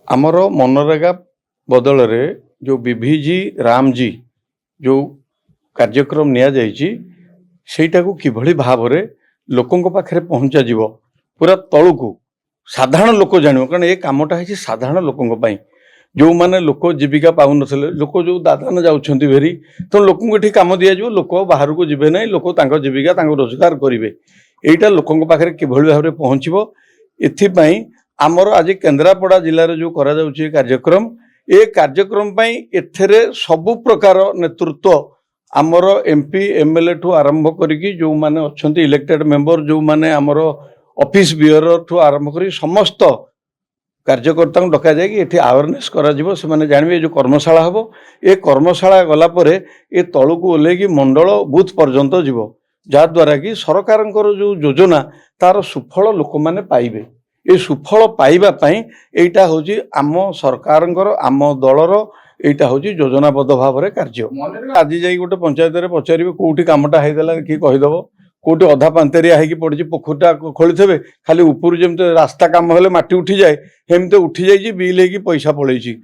आमर मनरेगा बदल जो विभिजी रामजी जो कार्यक्रम निटा को किभली भाव में लोकों पाखे पहुंचा जीव पूरा तलू को साधारण लोक जान कारण ये कमटा है साधारण लोकों जो माने लोक जीविका पाऊन लोक जो दादान जाऊँच भेरी तो लोक ये कम दिज्व लोक बाहर को जीवे ना लोक जीविका रोजगार करेंगे यहीटा लोकों पाखे किभली भाव में पहुँचो एथिपाई आमर आज केन्द्रापड़ा जिले जो करा जाउछि कार्यक्रम ए कार्यक्रम पाई एथेरे सबु प्रकार नेतृत्व आमर एमपी एमएलए ठू आरंभ करिकी जो माने अछंती इलेक्टेड मेंबर जो माने आमर ऑफिस बियर ठू आरंभ करी समस्त कार्यकर्ता को डका जाए कि एठी अवेयरनेस करा जिवो से माने जानबे जो कर्मशाला हबो ए कर्मशाला गला परे ए तळु को ओले की मंडल बूथ पर्यंत जीवो जा द्वारा कि सरकारंकर जो योजना तार सुफल लोक माने पाइबे ये सुफल पाइबा पई एटा होजी आम सरकारंकर आम दलर एटा होजी योजनाबद्ध भाव में कार्य आज जाई गोटे पंचायत रे पचारिबे कोठी कामटा हेदेला कि कहिदबो कोठी अधा पांतेरिया हेकी पड़छि पोखरटा खोलिथबे खाली ऊपर जेमते रास्ता काम हेले माटी उठी जाए हेमते उठी जाइछि बिल हेकी पैसा पळैछि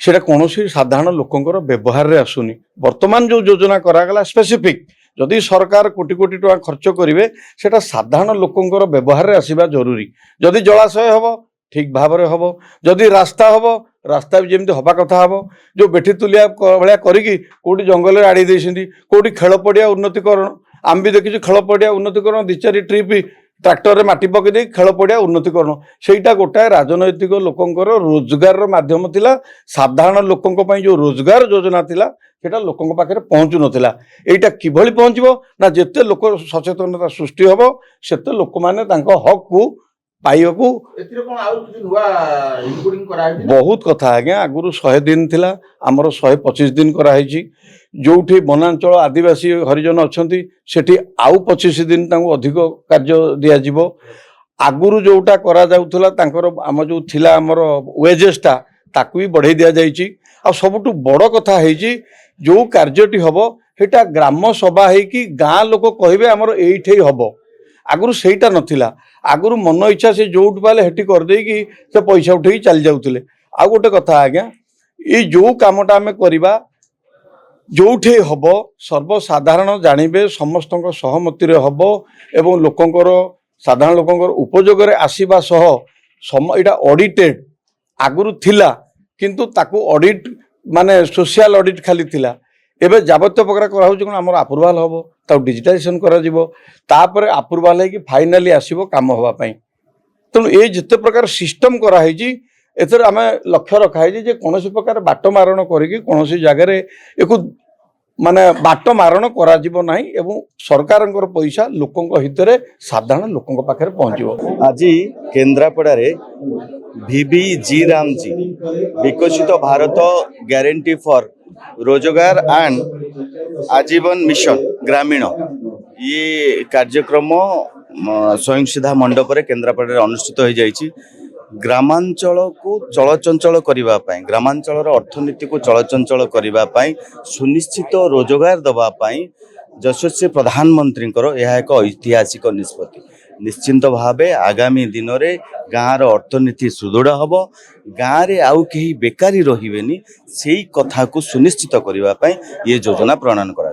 सेटा कोनोसी साधारण लोकंकर व्यवहार रे आसुनी वर्तमान जो योजना करागला स्पेसिफिक जदि सरकार कोटी कोटी टका खर्च करेंगे सेटा साधारण लोकंकर व्यवहार रे आसीबा जरूरी जदि जलाशय हबो ठीक भाव में हबो जदि रास्ता हबो रास्ता भी जेमती हवा कथा हबो जो बेठी तुलिया भलिया करिकी कोटी जंगल रे आड़ी देइछिंदी कोटी खेल पड़िया उन्नतिकरण आम भी देखिछु खेल पड़िया उन्नतिकरण 2-4 ट्रिप ट्रैक्टर रे माटी पके दे खेल पड़िया उन्नतिकरण सेटा गोटाए राजनैतिक लोकंकर रोजगार माध्यम थिला साधारण लोकंक पई जो रोजगार योजना थिला सेटा लोकों पाखे पहुँचु नाला यहीटा किभली पहुँचो ना जिते लोक सचेतनता सृष्टि हम सेते लोक मैंने हक को पाइबा बहुत कथा आज्ञा आगुरी 100 दिन थिला आमर 125 दिन कराई जो वनांचल आदिवासी हरिजन अच्छा सेठी आउ 25 दिन अधिक कार्य दिज्व आगुरी जोटा करा जाउथला तांकर आम जो थिला आमर वेजेसटा ताकू भी बढ़ाई दि जाइए आ सबुठु बड़ कथा है जो कार्यटी हम सेटा ग्राम सभा होगी गाँ लोक कहे आमर ये हम आगुरी सेटा नथिला आगुरी मन इच्छा से जो पाले हेटी करदे कि से पैसा उठे चली जाउथिले आ गोटे कथा आज्ञा ये जो कामटा आम करवा जो हम सर्वसाधारण जानवे समस्त सहमति हम एवं लोकंकर साधारण लोकंकर उपयोगर आसीबा सह इटा ऑडिटेड आगुरी थिला किंतु ताकू ऑडिट माने सोशल ऑडिट खाली थिला एबे जाबत्य प्रकार करा आमर अप्रूवाल हम ताऊ डिजिटाइजेशन कर अप्रूवाल है कि फाइनाली आसीबो काम हवा पई तेणु ये जिते प्रकार सिस्टम कराई एथर आम लक्ष्य रखाई जे कौन प्रकार बाट मारण करी कौन जगार एक माने बाट मारण करा ना एवं सरकार पैसा लोकों हित में साधारण लोकों पाखे पहुँचो आज केन्द्रापड़ा VBG रामजी विकसित भारत ग्यारंटी फॉर रोजगार एंड आजीवन मिशन ग्रामीण ये कार्यक्रम स्वयं सीधा मंडप रे केन्द्रापड़ा अनुष्ठित हो जाइए ग्रामांचल को चलचंचल करने ग्रामांचल अर्थनीति को चलचंचल करने सुनिश्चित रोजगार दवापाई यशस्वी प्रधानमंत्री यह एक ऐतिहासिक निष्पत्ति निश्चिंत भावे आगामी दिन में गाँव अर्थनीति सुदृढ़ हम गाँव में आउ कहीं बेकारी रही से कथा को सुनिश्चित करने ये योजना प्रणयन करा।